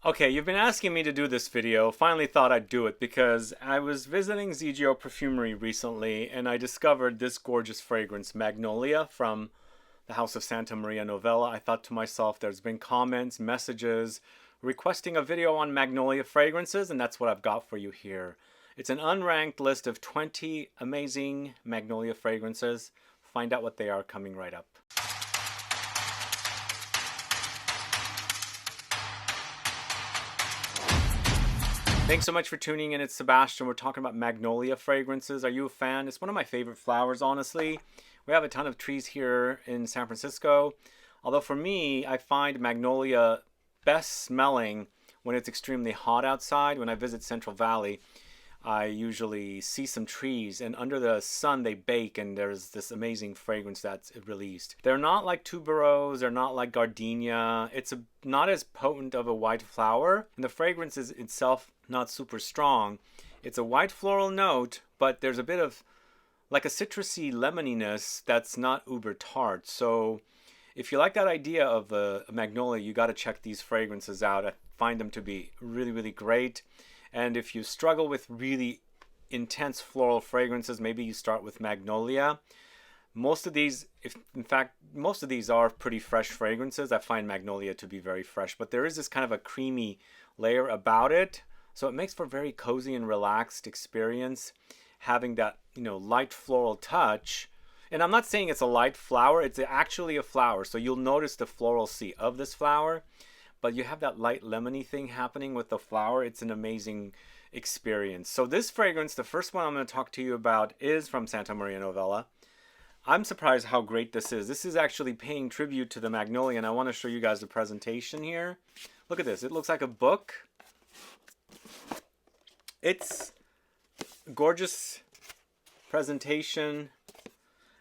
Okay, you've been asking me to do this video. Finally thought I'd do it because I was visiting ZGO Perfumery recently and I discovered this gorgeous fragrance, Magnolia, from the House of Santa Maria Novella. I thought to myself, there's been comments, messages requesting a video on Magnolia fragrances, and that's what I've got for you here. It's an unranked list of 20 amazing Magnolia fragrances. Find out what they are coming right up. Thanks so much for tuning in. It's Sebastian. We're talking about Magnolia fragrances. Are you a fan? It's one of my favorite flowers, honestly. We have a ton of trees here in San Francisco. Although for me, I find Magnolia best smelling when it's extremely hot outside. When I visit Central Valley, I usually see some trees and under the sun they bake and there's this amazing fragrance that's released. They're not like tuberose, they're not like gardenia. It's not as potent of a white flower, and the fragrance is itself not super strong. It's a white floral note, but there's a bit of like a citrusy lemoniness that's not uber tart. So if you like that idea of a magnolia, you got to check these fragrances out. I find them to be really, really great. And if you struggle with really intense floral fragrances, maybe you start with Magnolia. Most of these, in fact, most of these are pretty fresh fragrances. I find Magnolia to be very fresh, but there is this kind of a creamy layer about it. So it makes for a very cozy and relaxed experience, having that, light floral touch. And I'm not saying it's a light flower, it's actually a flower. So you'll notice the floral C of this flower, but you have that light lemony thing happening with the flower. It's an amazing experience. So this fragrance, the first one I'm going to talk to you about, is from Santa Maria Novella. I'm surprised how great this is. This is actually paying tribute to the Magnolia, and I want to show you guys the presentation here. Look at this. It looks like a book. It's gorgeous presentation,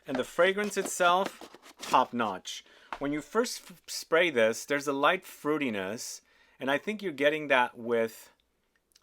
and the fragrance itself, top notch. When you first spray this, there's a light fruitiness, and I think you're getting that with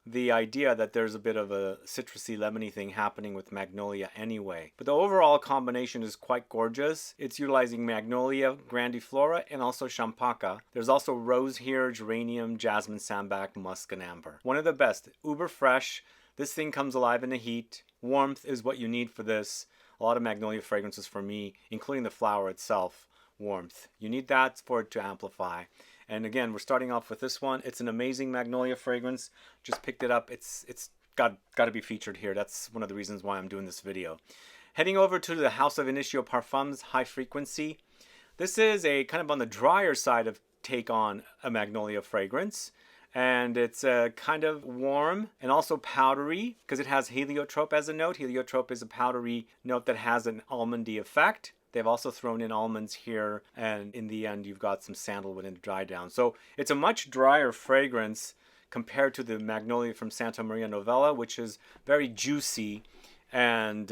the idea that there's a bit of a citrusy lemony thing happening with Magnolia anyway. But the overall combination is quite gorgeous. It's utilizing Magnolia, Grandiflora, and also Champaca. There's also rose here, geranium, jasmine, sambac, musk, and amber. One of the best. Uber fresh. This thing comes alive in the heat. Warmth is what you need for this. A lot of Magnolia fragrances for me, including the flower itself. Warmth. You need that for it to amplify. And again, we're starting off with this one. It's an amazing Magnolia fragrance. Just picked it up. It's got to be featured here. That's one of the reasons why I'm doing this video. Heading over to the House of INITIO Parfums, High Frequency. This is a kind of on the drier side of take on a Magnolia fragrance. And it's kind of warm and also powdery because it has Heliotrope as a note. Heliotrope is a powdery note that has an almondy effect. They've also thrown in almonds here, and in the end you've got some sandalwood and dry down. So it's a much drier fragrance compared to the Magnolia from Santa Maria Novella, which is very juicy, and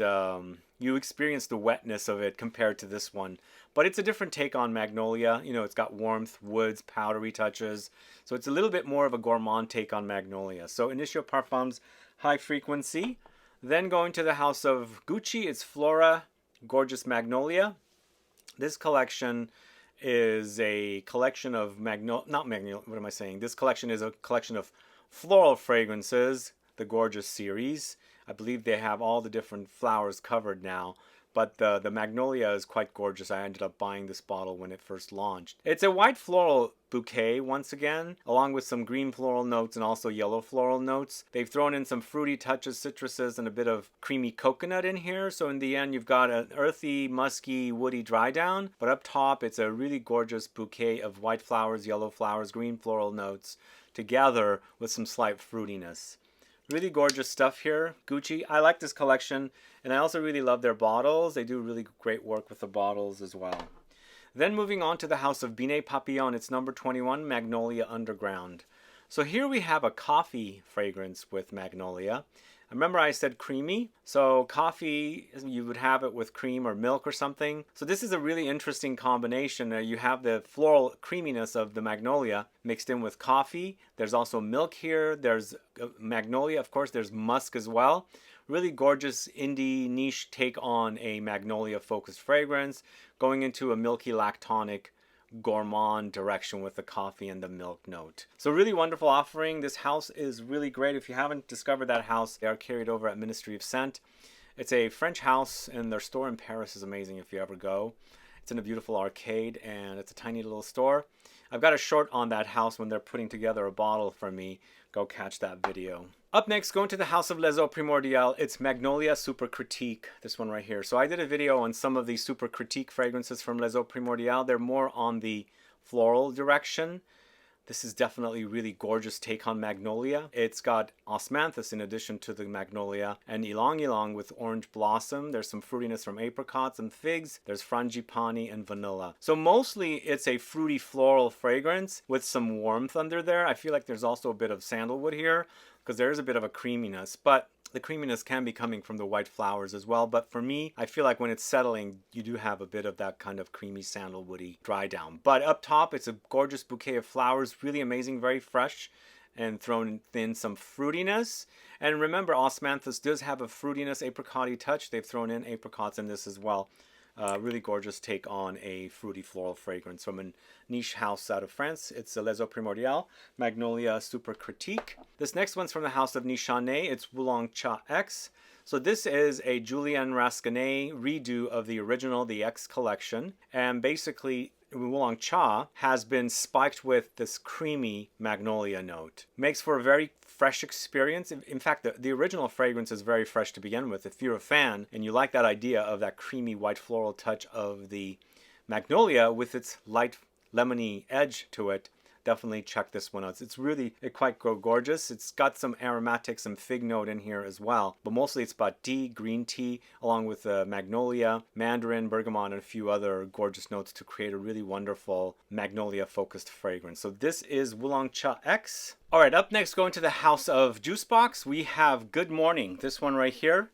you experience the wetness of it compared to this one. But it's a different take on Magnolia. It's got warmth, woods, powdery touches. So it's a little bit more of a gourmand take on Magnolia. So INITIO Parfums, High Frequency. Then going to the House of Gucci, it's Flora, Gorgeous Magnolia. This collection is a collection of This collection is a collection of floral fragrances, the Gorgeous series. I believe they have all the different flowers covered now, but the Magnolia is quite gorgeous. I ended up buying this bottle when it first launched. It's a white floral bouquet once again, along with some green floral notes and also yellow floral notes. They've thrown in some fruity touches, citruses, and a bit of creamy coconut in here. So in the end, you've got an earthy, musky, woody dry down. But up top, it's a really gorgeous bouquet of white flowers, yellow flowers, green floral notes, together with some slight fruitiness. Really gorgeous stuff here. Gucci. I like this collection, and I also really love their bottles. They do really great work with the bottles as well. Then moving on to the House of BINET-PAPILLON, it's number 21, Magnolia Underground. So here we have a coffee fragrance with Magnolia. Remember I said creamy? So coffee, you would have it with cream or milk or something. So this is a really interesting combination. You have the floral creaminess of the Magnolia mixed in with coffee. There's also milk here. There's Magnolia, of course. There's musk as well. Really gorgeous indie niche take on a Magnolia focused fragrance, going into a milky lactonic gourmand direction with the coffee and the milk note. So really wonderful offering. This house is really great. If you haven't discovered that house, they are carried over at Ministry of Scent. It's a French house, and their store in Paris is amazing if you ever go. It's in a beautiful arcade, and it's a tiny little store. I've got a short on that house when they're putting together a bottle for me. Go catch that video. Up next, going to the house of Les Eaux Primordiales, it's Magnolia SUPERCRITIQUE, this one right here. So I did a video on some of these SUPERCRITIQUE fragrances from Les Eaux Primordiales. They're more on the floral direction. This is definitely a really gorgeous take on Magnolia. It's got Osmanthus in addition to the Magnolia, and Ylang-Ylang with orange blossom. There's some fruitiness from apricots and figs. There's frangipani and vanilla. So mostly it's a fruity floral fragrance with some warmth under there. I feel like there's also a bit of sandalwood here because there is a bit of a creaminess, but the creaminess can be coming from the white flowers as well. But for me, I feel like when it's settling, you do have a bit of that kind of creamy sandalwoody dry down. But up top, it's a gorgeous bouquet of flowers, really amazing, very fresh, and thrown in some fruitiness. And remember, Osmanthus does have a fruitiness, apricot-y touch. They've thrown in apricots in this as well. Really gorgeous take on a fruity floral fragrance from a niche house out of France. It's a Les Eaux Primordiales, Magnolia SUPERCRITIQUE. This next one's from the house of NISHANE. It's WULONG Cha X. So this is a Julien Rascanet redo of the original, the X collection. And basically, Wulong Cha has been spiked with this creamy magnolia note. Makes for a very fresh experience. In fact, the original fragrance is very fresh to begin with. If you're a fan and you like that idea of that creamy white floral touch of the magnolia with its light lemony edge to it, definitely check this one out. It's really quite gorgeous. It's got some aromatic, some fig note in here as well. But mostly it's about tea, green tea, along with magnolia, mandarin, bergamot, and a few other gorgeous notes to create a really wonderful magnolia-focused fragrance. So this is Wulong Cha X. All right, up next, going to the house of JUSBOX, we have Good Morning. This one right here.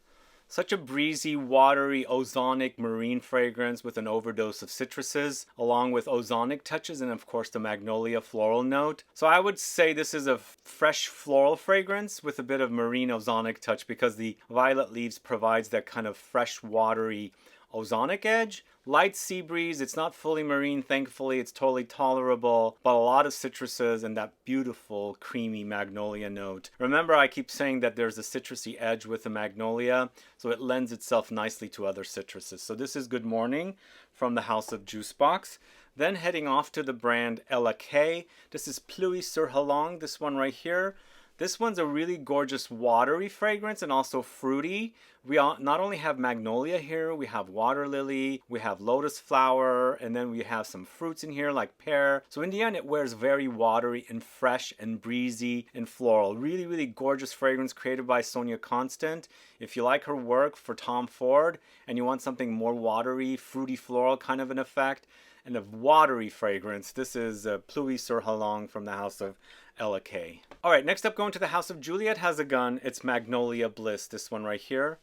Such a breezy, watery, ozonic marine fragrance with an overdose of citruses, along with ozonic touches and of course the magnolia floral note. So I would say this is a fresh floral fragrance with a bit of marine ozonic touch because the violet leaves provides that kind of fresh, watery, ozonic edge. Light sea breeze, it's not fully marine, thankfully, it's totally tolerable, but a lot of citruses and that beautiful creamy magnolia note. Remember, I keep saying that there's a citrusy edge with the magnolia, so it lends itself nicely to other citruses. So this is Good Morning from the house of JUSBOX. Then heading off to the brand LOTV. This is PLUIE sur Heliotrope, this one right here. This one's a really gorgeous watery fragrance and also fruity. We not only have magnolia here, we have water lily, we have lotus flower, and then we have some fruits in here like pear. So in the end, it wears very watery and fresh and breezy and floral. Really, really gorgeous fragrance created by Sonia Constant. If you like her work for Tom Ford and you want something more watery, fruity, floral kind of an effect, and a watery fragrance, this is PLUIE sur Heliotrope from the house of LOTV. Alright, next up, going to the house of Juliet Has a Gun, it's Magnolia Bliss, this one right here.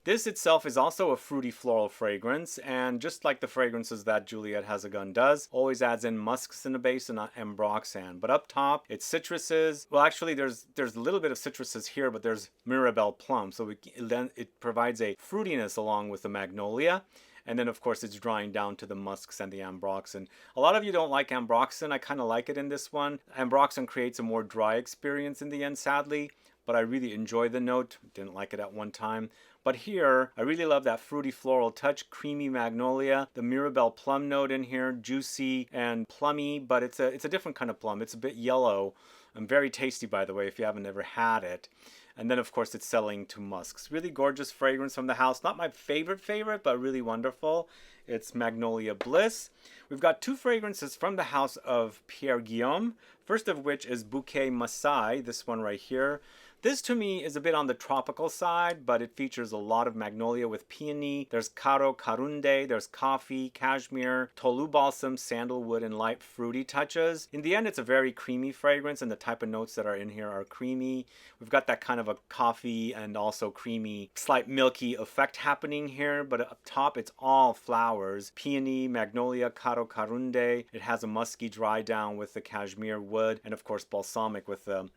This itself is also a fruity floral fragrance, and just like the fragrances that Juliet Has a Gun does, always adds in musks in the base and ambroxan. But up top, it's citruses. Well, actually, there's a little bit of citruses here, but there's Mirabelle plum, so it provides a fruitiness along with the magnolia. And then, of course, it's drying down to the musks and the ambroxan. A lot of you don't like ambroxan. I kind of like it in this one. Ambroxan creates a more dry experience in the end, sadly. But I really enjoy the note. Didn't like it at one time. But here, I really love that fruity floral touch, creamy magnolia, the Mirabelle plum note in here, juicy and plummy, but it's a different kind of plum. It's a bit yellow and very tasty, by the way, if you haven't ever had it. And then, of course, it's selling to musks. Really gorgeous fragrance from the house. Not my favorite, but really wonderful. It's Magnolia Bliss. We've got two fragrances from the house of Pierre Guillaume. First of which is Bouquet Masai, this one right here. This to me is a bit on the tropical side, but it features a lot of magnolia with peony. There's caro carunde, there's coffee, cashmere, tolu balsam, sandalwood, and light fruity touches. In the end, it's a very creamy fragrance, and the type of notes that are in here are creamy. We've got that kind of a coffee and also creamy, slight milky effect happening here, but up top, it's all flowers. Peony, magnolia, caro carunde. It has a musky dry down with the cashmere wood, and of course, balsamic with the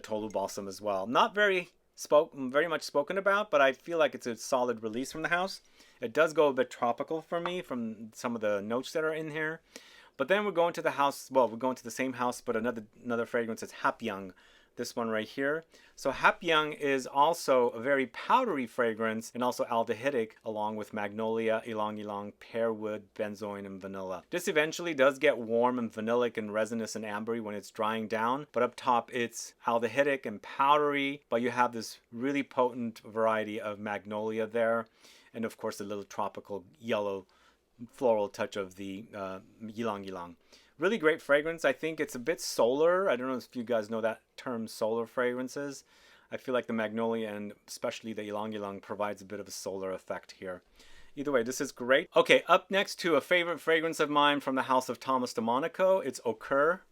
tolu balsam as well. Not very much spoken about, but I feel like it's a solid release from the house. It does go a bit tropical for me from some of the notes that are in here. But then we're going to the house, well, we're going to the same house, but another fragrance is Hapyeong. This one right here. So Hapyeong is also a very powdery fragrance and also aldehydic, along with Magnolia, Ylang-Ylang, pearwood, benzoin, and vanilla. This eventually does get warm and vanillic and resinous and ambery when it's drying down, but up top it's aldehydic and powdery, but you have this really potent variety of Magnolia there, and of course a little tropical yellow floral touch of the Ylang-Ylang. Really great fragrance. I think it's a bit solar. I don't know if you guys know that term, solar fragrances. I feel like the Magnolia and especially the Ylang-Ylang provides a bit of a solar effect here. Either way, this is great. Okay, up next to a favorite fragrance of mine from the house of Thomas DeMonico. It's Ochre.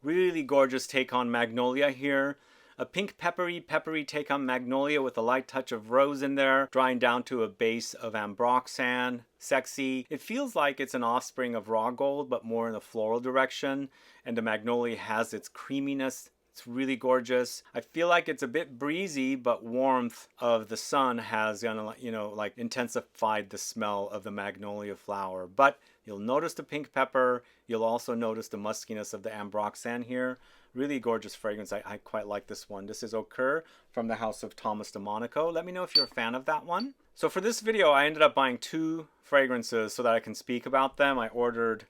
Really gorgeous take on Magnolia here. A pink peppery take on Magnolia with a light touch of rose in there, drying down to a base of ambroxan. Sexy. It feels like it's an offspring of raw gold, but more in the floral direction. And the Magnolia has its creaminess. It's really gorgeous. I feel like it's a bit breezy, but warmth of the sun has, you know, like intensified the smell of the Magnolia flower. But you'll notice the pink pepper. You'll also notice the muskiness of the ambroxan here. Really gorgeous fragrance. I quite like this one. This is Ochre from the house of Thomas DeMonico. Let me know if you're a fan of that one. So for this video, I ended up buying 2 fragrances so that I can speak about them. I ordered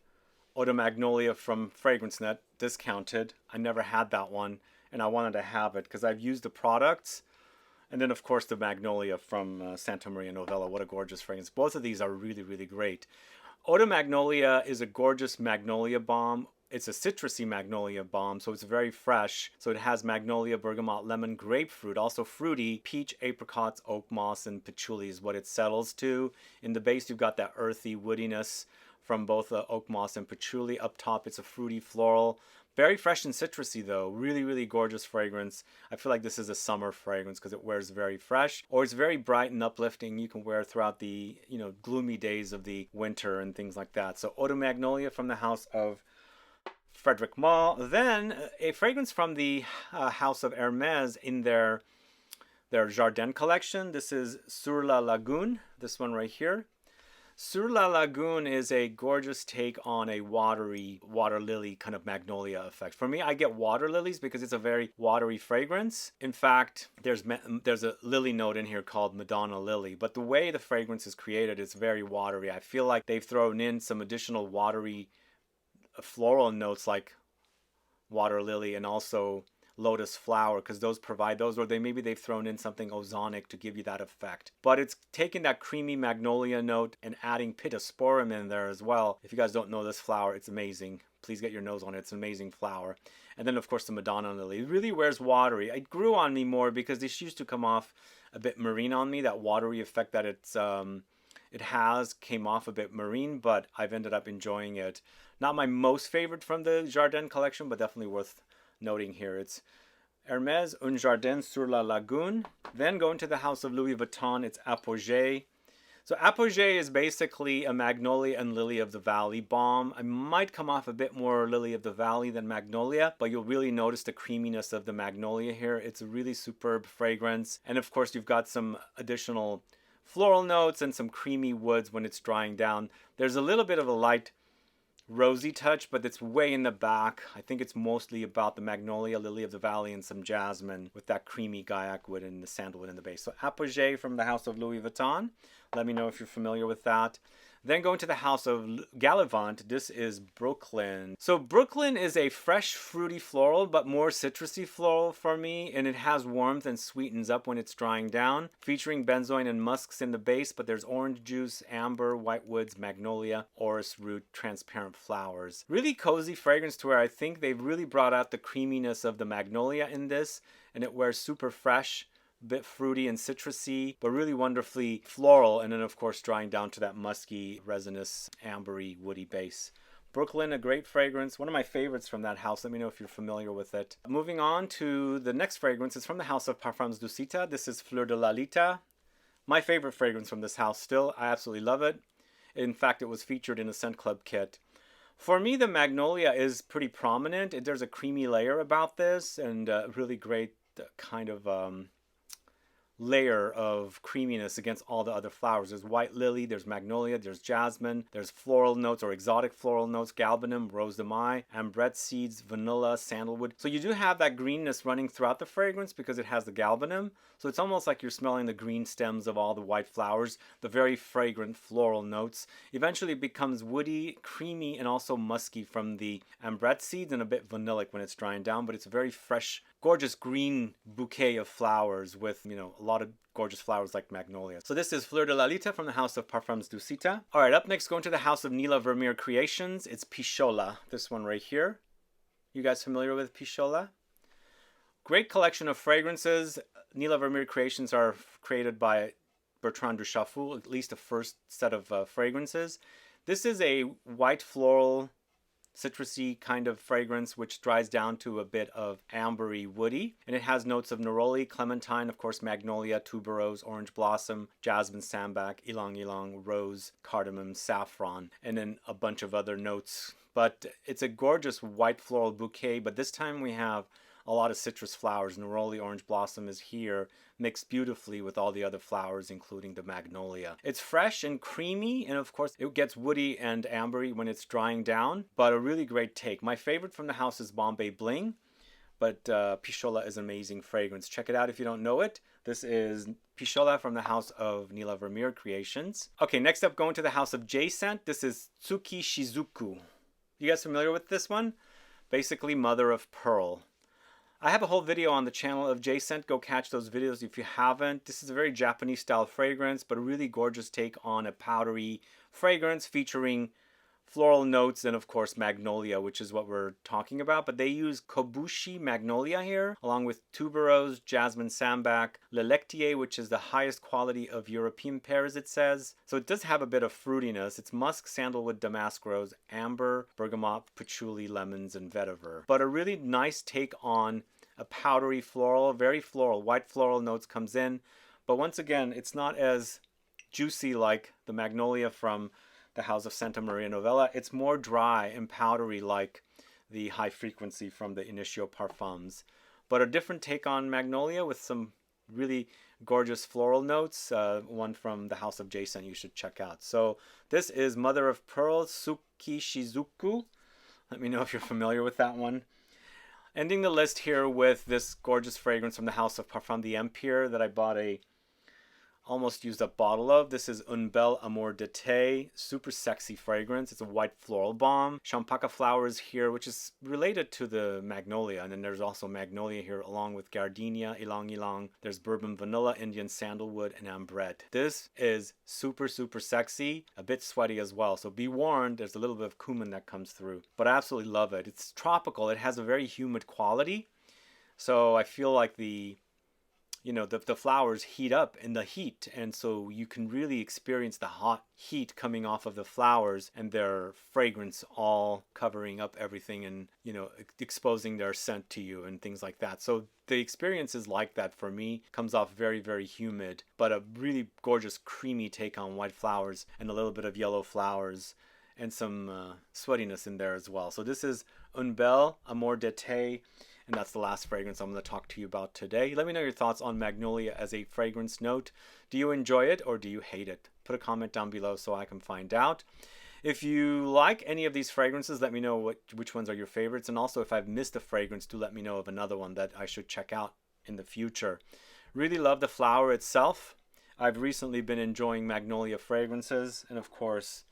Eau de Magnolia from FragranceNet, discounted. I never had that one, and I wanted to have it because I've used the products. And then, of course, the Magnolia from Santa Maria Novella. What a gorgeous fragrance. Both of these are really, really great. Eau de Magnolia is a gorgeous magnolia balm. It's a citrusy magnolia balm, so it's very fresh. So it has magnolia, bergamot, lemon, grapefruit, also fruity, peach, apricots, oak moss, and patchouli is what it settles to. In the base, you've got that earthy woodiness from both oak moss and patchouli. Up top, it's a fruity floral. Very fresh and citrusy though. Really, really gorgeous fragrance. I feel like this is a summer fragrance because it wears very fresh, or it's very bright and uplifting. You can wear throughout the, you know, gloomy days of the winter and things like that. So Eau de Magnolia from the house of Frederic Malle. Then a fragrance from the house of Hermes in their Jardin collection. This is Sur la Lagune, this one right here. Sur la Lagune is a gorgeous take on a watery, water lily kind of magnolia effect. For me, I get water lilies because it's a very watery fragrance. In fact, there's a lily note in here called Madonna Lily, but the way the fragrance is created is very watery. I feel like they've thrown in some additional watery floral notes like water lily and also lotus flower, because those provide those, or maybe they've thrown in something ozonic to give you that effect. But it's taking that creamy magnolia note and adding pittosporum in there as well. If you guys don't know this flower, it's amazing. Please get your nose on it. It's an amazing flower. And then of course the Madonna Lily. It really wears watery. It grew on me more because this used to come off a bit marine on me. That watery effect that it has came off a bit marine, but I've ended up enjoying it. Not my most favorite from the Jardin collection, but definitely worth noting here. It's Hermes Un Jardin sur la Lagune. Then going to the house of Louis Vuitton, it's Apogée. So Apogée is basically a Magnolia and Lily of the Valley balm. I might come off a bit more Lily of the Valley than Magnolia, but you'll really notice the creaminess of the Magnolia here. It's a really superb fragrance. And of course, you've got some additional floral notes and some creamy woods when it's drying down. There's a little bit of a light rosy touch, but it's way in the back. I think it's mostly about the Magnolia, Lily of the Valley, and some jasmine with that creamy gaiac wood and the sandalwood in the base. So Apogée from the house of Louis Vuitton. Let me know if you're familiar with that. Then going to the house of Gallivant, this is Brooklyn. So Brooklyn is a fresh, fruity floral, but more citrusy floral for me, and it has warmth and sweetens up when it's drying down, featuring benzoin and musks in the base, but there's orange juice, amber, whitewoods, magnolia, orris root, transparent flowers. Really cozy fragrance to where I think they've really brought out the creaminess of the magnolia in this, and it wears super fresh, bit fruity and citrusy, but really wonderfully floral, and then of course drying down to that musky, resinous, ambery, woody base. Brooklyn, a great fragrance, one of my favorites from that house. Let me know if you're familiar with it. Moving on to the next fragrance, it's from the house of Parfums d'Ucita. This is Fleur de Lalita. My favorite fragrance from this house still. I absolutely love it. In fact, it was featured in a Scent Club kit. For me, the magnolia is pretty prominent. There's a creamy layer about this, and really great kind of layer of creaminess against all the other flowers. There's white lily, there's magnolia, there's jasmine, there's floral notes or exotic floral notes, galbanum, rose de mai, ambrette seeds, vanilla, sandalwood. So you do have that greenness running throughout the fragrance because it has the galbanum. So it's almost like you're smelling the green stems of all the white flowers, the very fragrant floral notes. Eventually it becomes woody, creamy, and also musky from the ambrette seeds and a bit vanillic when it's drying down, but it's a very fresh, gorgeous green bouquet of flowers with, you know, a lot of gorgeous flowers like magnolia. So this is Fleur de Lalita from the house of Parfums Dusita. All right, up next, going to the house of Nila Vermeer Creations. It's Pisciola, this one right here. You guys familiar with Pisciola? Great collection of fragrances. Nila Vermeer Creations are created by Bertrand Duchaffoul, at least the first set of fragrances. This is a white floral, citrusy kind of fragrance which dries down to a bit of ambery woody, and it has notes of neroli, clementine, of course magnolia, tuberose, orange blossom, jasmine, sambac, ylang-ylang, rose, cardamom, saffron, and then a bunch of other notes. But it's a gorgeous white floral bouquet, but this time we have a lot of citrus flowers. Neroli, orange blossom is here, mixed beautifully with all the other flowers, including the magnolia. It's fresh and creamy, and of course it gets woody and ambery when it's drying down, but a really great take. My favorite from the house is Bombay Bling, but Pisciola is an amazing fragrance. Check it out if you don't know it. This is Pisciola from the house of Nila Vermeer Creations. Okay, next up, going to the house of J-Scent. This is Tsuki Shizuku. You guys familiar with this one? Basically, mother of pearl. I have a whole video on the channel of J-Scent. Go catch those videos if you haven't. This is a very Japanese style fragrance, but a really gorgeous take on a powdery fragrance featuring floral notes and of course magnolia, which is what we're talking about. But they use Kobushi magnolia here, along with tuberose, jasmine, sambac, Litsea, which is the highest quality of European pears, it says. So it does have a bit of fruitiness. It's musk, sandalwood, damask rose, amber, bergamot, patchouli, lemons, and vetiver. But a really nice take on a powdery floral, very floral, white floral notes comes in. But once again, it's not as juicy like the magnolia from the house of Santa Maria Novella. It's more dry and powdery like the high frequency from the INITIO Parfums. But a different take on magnolia with some really gorgeous floral notes. One from the house of J-Scent you should check out. So this is Mother of Pearl, Tsuki Shizuku. Let me know if you're familiar with that one. Ending the list here with this gorgeous fragrance from the house of Parfum d'Empire that I bought a almost used up bottle of. This is Un Bel Amour d'été, super sexy fragrance. It's a white floral bomb. Champaca flowers here, which is related to the magnolia, and then there's also magnolia here along with gardenia, ylang-ylang. There's bourbon vanilla, Indian sandalwood, and ambrette. This is super sexy, a bit sweaty as well, so be warned, there's a little bit of cumin that comes through, but I absolutely love it. It's tropical. It has a very humid quality, so I feel like the flowers heat up in the heat, and so you can really experience the hot heat coming off of the flowers and their fragrance all covering up everything and, exposing their scent to you and things like that. So the experience is like that for me. Comes off very humid, but a really gorgeous creamy take on white flowers and a little bit of yellow flowers and some sweatiness in there as well. So this is Un Bel Amour d'été. And that's the last fragrance I'm going to talk to you about today. Let me know your thoughts on magnolia as a fragrance note. Do you enjoy it or do you hate it? Put a comment down below so I can find out. If you like any of these fragrances, let me know which ones are your favorites. And also, if I've missed a fragrance, do let me know of another one that I should check out in the future. Really love the flower itself. I've recently been enjoying magnolia fragrances. And of course,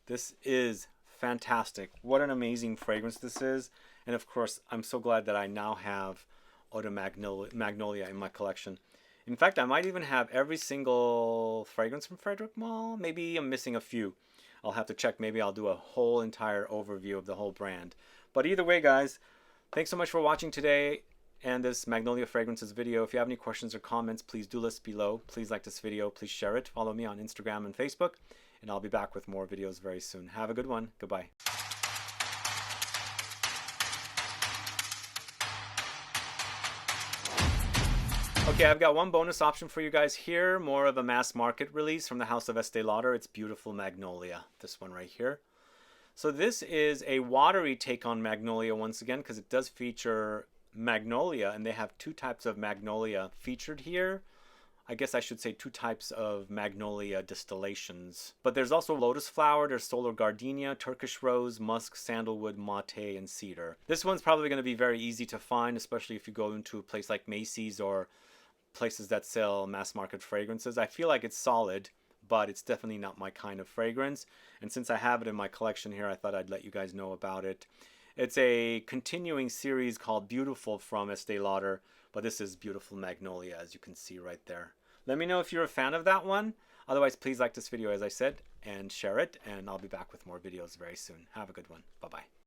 this is fantastic. What an amazing fragrance this is. And of course, I'm so glad that I now have Eau de Magnolia in my collection. In fact, I might even have every single fragrance from Frederic Malle. Maybe I'm missing a few. I'll have to check. Maybe I'll do a whole entire overview of the whole brand. But either way, guys, thanks so much for watching today and this Magnolia Fragrances video. If you have any questions or comments, please do list below. Please like this video. Please share it. Follow me on Instagram and Facebook. And I'll be back with more videos very soon. Have a good one. Goodbye. Okay, I've got one bonus option for you guys here, more of a mass market release from the house of Estee Lauder. It's Beautiful Magnolia, this one right here. So this is a watery take on Magnolia once again, because it does feature magnolia, and they have two types of magnolia featured here. I guess I should say 2 types of Magnolia distillations. But there's also lotus flower, there's solar gardenia, Turkish rose, musk, sandalwood, mate, and cedar. This one's probably going to be very easy to find, especially if you go into a place like Macy's or places that sell mass market fragrances. I feel like it's solid, but it's definitely not my kind of fragrance. And since I have it in my collection here, I thought I'd let you guys know about it. It's a continuing series called Beautiful from Estee Lauder, but this is Beautiful Magnolia, as you can see right there. Let me know if you're a fan of that one. Otherwise, please like this video, as I said, and share it, and I'll be back with more videos very soon. Have a good one. Bye-bye.